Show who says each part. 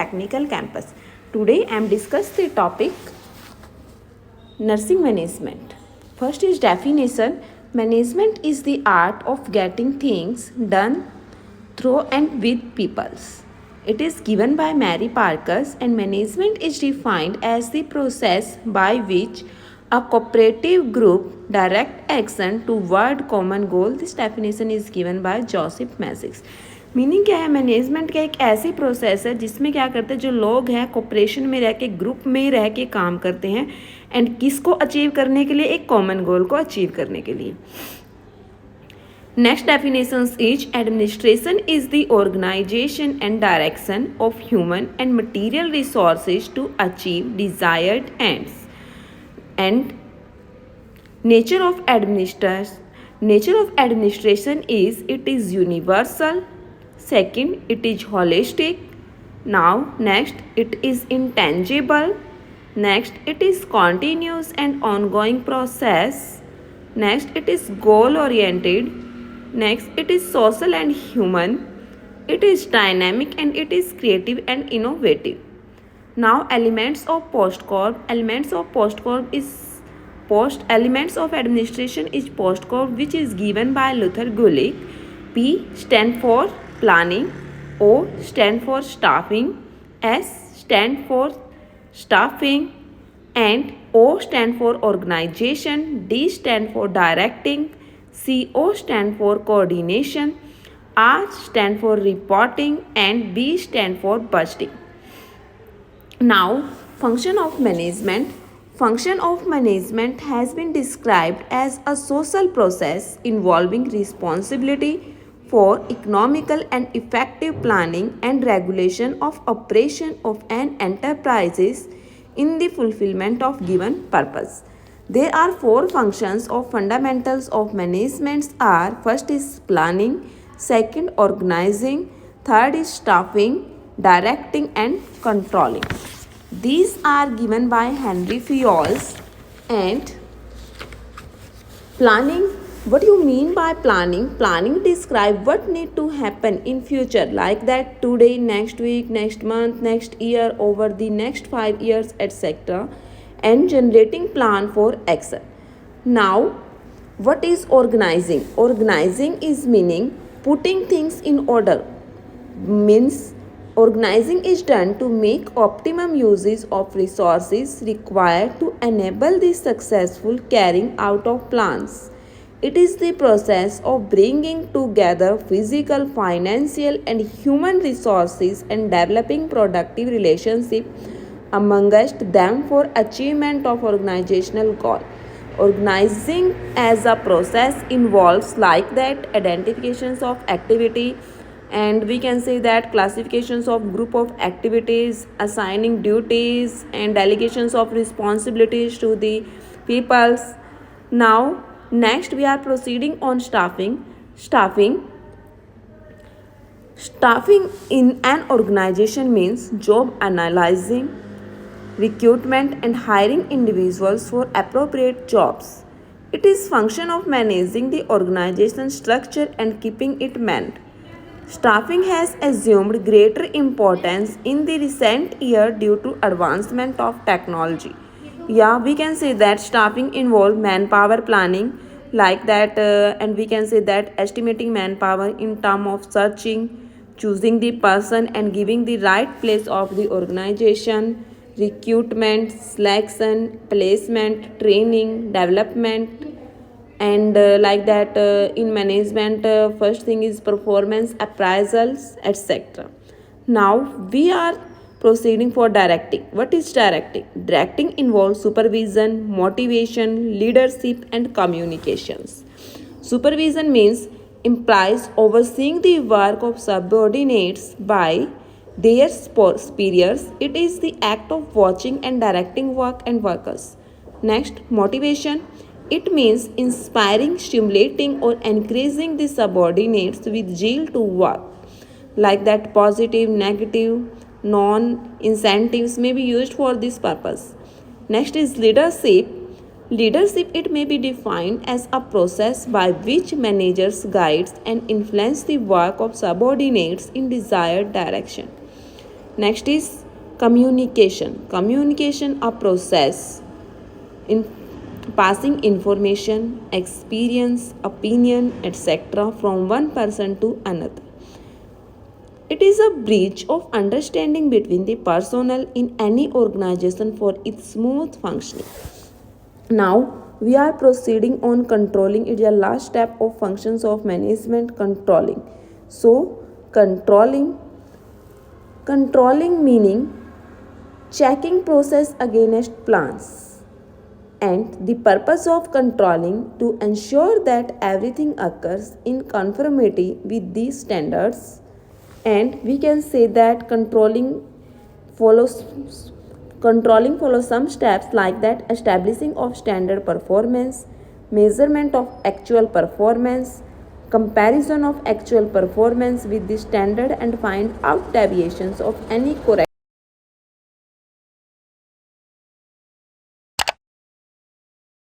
Speaker 1: technical campus. Today I am discussing the topic nursing management. First is definition. Management is the art of getting things done through and with peoples. It is given by Mary Parkers, and management is defined as the process by which a cooperative group direct action toward common goal. This definition is given by Joseph Mazix. Meaning क्या है, management का एक ऐसी process है जिसमें क्या करते हैं, जो लोग हैं कोऑपरेशन में रह के, ग्रुप में रह के काम करते हैं एंड किसको अचीव करने के लिए, एक कॉमन गोल को अचीव करने के लिए. Next definitions is administration is the organization and direction of human and material resources to achieve desired ends. And nature of administration is it is universal. Second, it is holistic. Now next, it is intangible. Next, it is continuous and ongoing process. Next, it is goal oriented. Next, it is social and human. It is dynamic and it is creative and innovative. Now, elements of post-corp. Elements of administration is post-corp, which is given by Luther Gulick. P stand for planning. O stand for staffing. S stand for staffing. And O stand for organization. D stand for directing. CO stand for coordination, R stand for reporting, and B stand for budgeting. Now, function of management. Function of management has been described as a social process involving responsibility for economical and effective planning and regulation of operation of an enterprise in the fulfillment of given purpose. There are four functions of fundamentals of management are: first is planning, second organizing, third is staffing, directing and controlling. These are given by Henry Fayol. And planning, what do you mean by planning? Planning describe what need to happen in future, like that today, next week, next month, next year, over the next 5 years, etc. and generating plan for action. Now, what is organizing? Organizing is meaning putting things in order. Means organizing is done to make optimum uses of resources required to enable the successful carrying out of plans. It is the process of bringing together physical, financial and human resources and developing productive relationships amongst them for achievement of organizational goal. Organizing as a process involves like that identifications of activity, and we can say that classifications of group of activities, assigning duties and delegations of responsibilities to the peoples. Now next we are proceeding on staffing. Staffing in an organization means job analyzing, recruitment and hiring individuals for appropriate jobs. It is function of managing the organization structure and keeping it manned. Staffing has assumed greater importance in the recent year due to advancement of technology. Yeah, we can say that staffing involves manpower planning, like that, and we can say that estimating manpower in terms of searching, choosing the person and giving the right place of the organization, recruitment, selection, placement, training, development, and like that in management, first thing is performance appraisals, etc. Now we are proceeding for directing. What is directing? Directing involves supervision, motivation, leadership and communications. Supervision means implies overseeing the work of subordinates by their superiors. It is the act of watching and directing work and workers. Next, motivation. It means inspiring, stimulating or encouraging the subordinates with zeal to work. Like that, positive, negative, non-incentives may be used for this purpose. Next is leadership. Leadership, it may be defined as a process by which managers guides and influence the work of subordinates in desired direction. Next is communication. Communication, a process in passing information, experience, opinion, etc. from one person to another. It is a bridge of understanding between the personnel in any organization for its smooth functioning. Now we are proceeding on controlling. It is the last step of functions of management, controlling. So controlling meaning checking process against plans, and the purpose of controlling to ensure that everything occurs in conformity with these standards. And we can say that follows controlling follows some steps like that: establishing of standard performance, measurement of actual performance, comparison of actual performance with the standard, and find out deviations of any correct